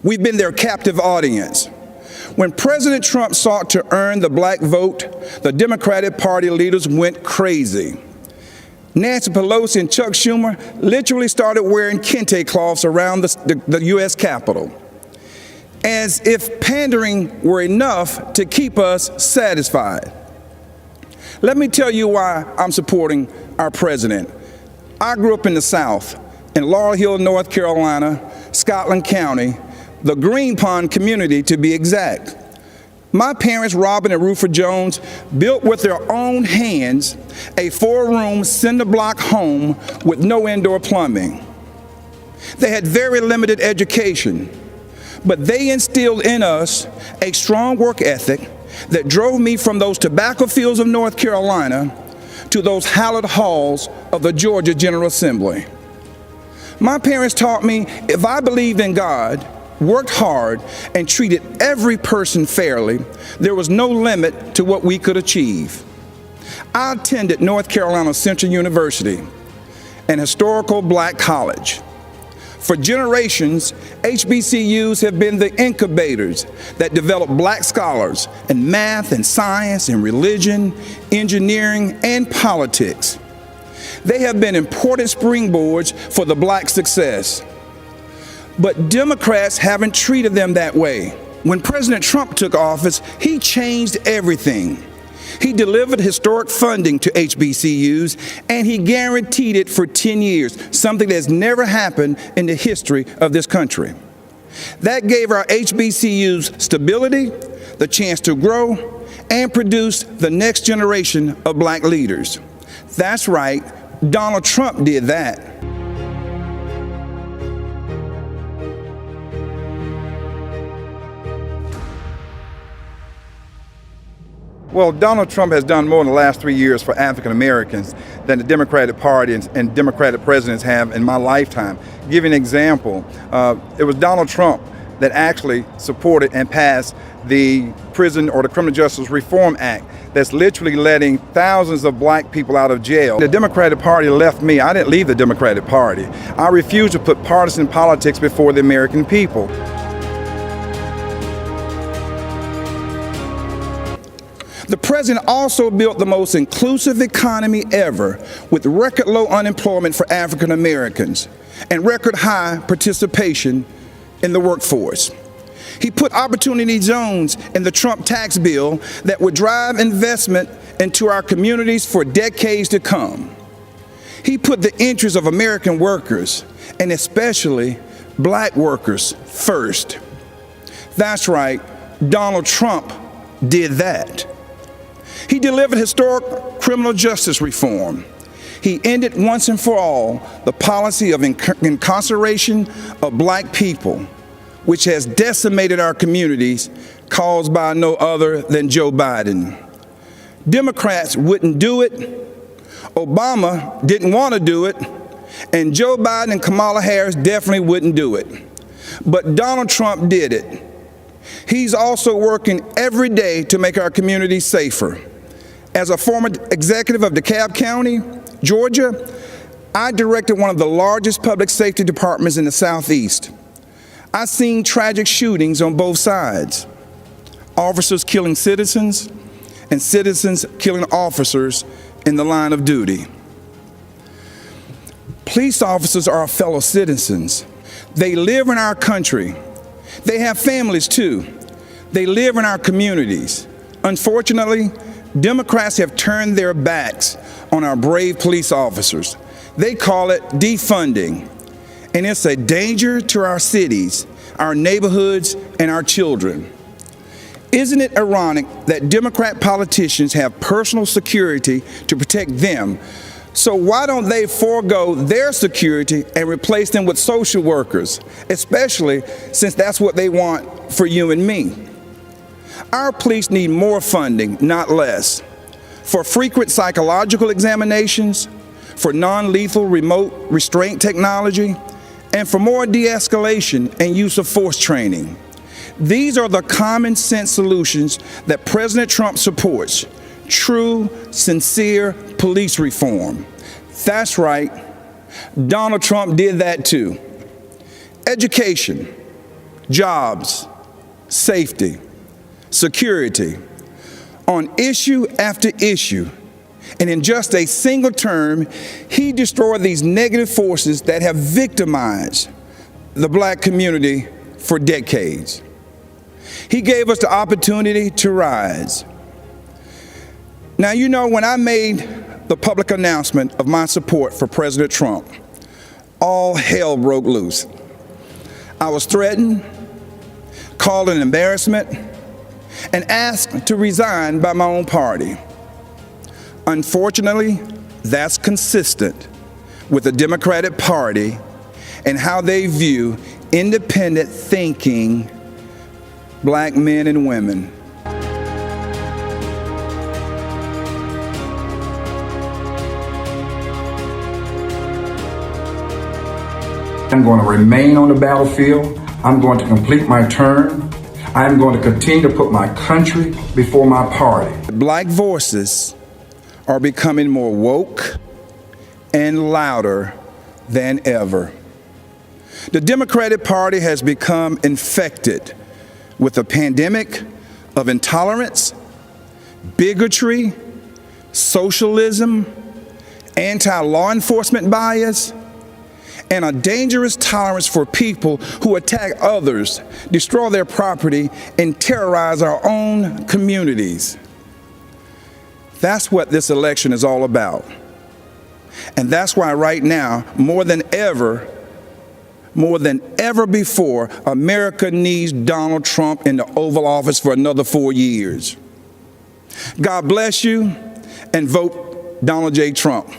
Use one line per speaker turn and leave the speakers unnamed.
We've been their captive audience. When President Trump sought to earn the black vote, the Democratic Party leaders went crazy. Nancy Pelosi and Chuck Schumer literally started wearing kente cloths around the U.S. Capitol, as if pandering were enough to keep us satisfied. Let me tell you why I'm supporting our president. I grew up in the South, in Laurel Hill, North Carolina, Scotland County, the Green Pond community to be exact. My parents, Robin and Rufus Jones, built with their own hands a 4-room cinder block home with no indoor plumbing. They had very limited education, but they instilled in us a strong work ethic that drove me from those tobacco fields of North Carolina to those hallowed halls of the Georgia General Assembly. My parents taught me if I believed in God, worked hard, and treated every person fairly, there was no limit to what we could achieve. I attended North Carolina Central University, an historical black college. For generations, HBCUs have been the incubators that develop black scholars in math and science and religion, engineering, and politics. They have been important springboards for the black success. But Democrats haven't treated them that way. When President Trump took office, he changed everything. He delivered historic funding to HBCUs, and he guaranteed it for 10 years, something that's never happened in the history of this country. That gave our HBCUs stability, the chance to grow, and produce the next generation of black leaders. That's right, Donald Trump did that.
Well, Donald Trump has done more in the last 3 years for African Americans than the Democratic Party and Democratic presidents have in my lifetime. Give you an example, it was Donald Trump that actually supported and passed the Prison or the Criminal Justice Reform Act that's literally letting thousands of black people out of jail. The Democratic Party left me. I didn't leave the Democratic Party. I refused to put partisan politics before the American people.
The president also built the most inclusive economy ever, with record low unemployment for African Americans and record high participation in the workforce. He put opportunity zones in the Trump tax bill that would drive investment into our communities for decades to come. He put the interests of American workers, and especially black workers, first. That's right, Donald Trump did that. He delivered historic criminal justice reform. He ended once and for all the policy of incarceration of black people, which has decimated our communities, caused by no other than Joe Biden. Democrats wouldn't do it, Obama didn't want to do it, and Joe Biden and Kamala Harris definitely wouldn't do it. But Donald Trump did it. He's also working every day to make our communities safer. As a former executive of DeKalb County, Georgia, I directed one of the largest public safety departments in the Southeast. I've seen tragic shootings on both sides. Officers killing citizens and citizens killing officers in the line of duty. Police officers are our fellow citizens. They live in our country. They have families too. They live in our communities. Unfortunately, Democrats have turned their backs on our brave police officers. They call it defunding, and it's a danger to our cities, our neighborhoods, and our children. Isn't it ironic that Democrat politicians have personal security to protect them? So why don't they forego their security and replace them with social workers, especially since that's what they want for you and me? Our police need more funding, not less, for frequent psychological examinations, for non-lethal remote restraint technology, and for more de-escalation and use of force training. These are the common sense solutions that President Trump supports. True, sincere police reform. That's right, Donald Trump did that too. Education. jobs, safety, security, on issue after issue. And in just a single term, he destroyed these negative forces that have victimized the black community for decades. He gave us the opportunity to rise. Now, you know, when I made the public announcement of my support for President Trump, all hell broke loose. I was threatened, called an embarrassment, and asked to resign by my own party. Unfortunately, that's consistent with the Democratic Party and how they view independent thinking black men and women.
I'm going to remain on the battlefield. I'm going to complete my term. I'm going to continue to put my country before my party.
Black voices are becoming more woke and louder than ever. The Democratic Party has become infected with a pandemic of intolerance, bigotry, socialism, anti-law enforcement bias, and a dangerous tolerance for people who attack others, destroy their property, and terrorize our own communities. That's what this election is all about. And that's why right now, more than ever before, America needs Donald Trump in the Oval Office for another 4 years. God bless you, and vote Donald J. Trump.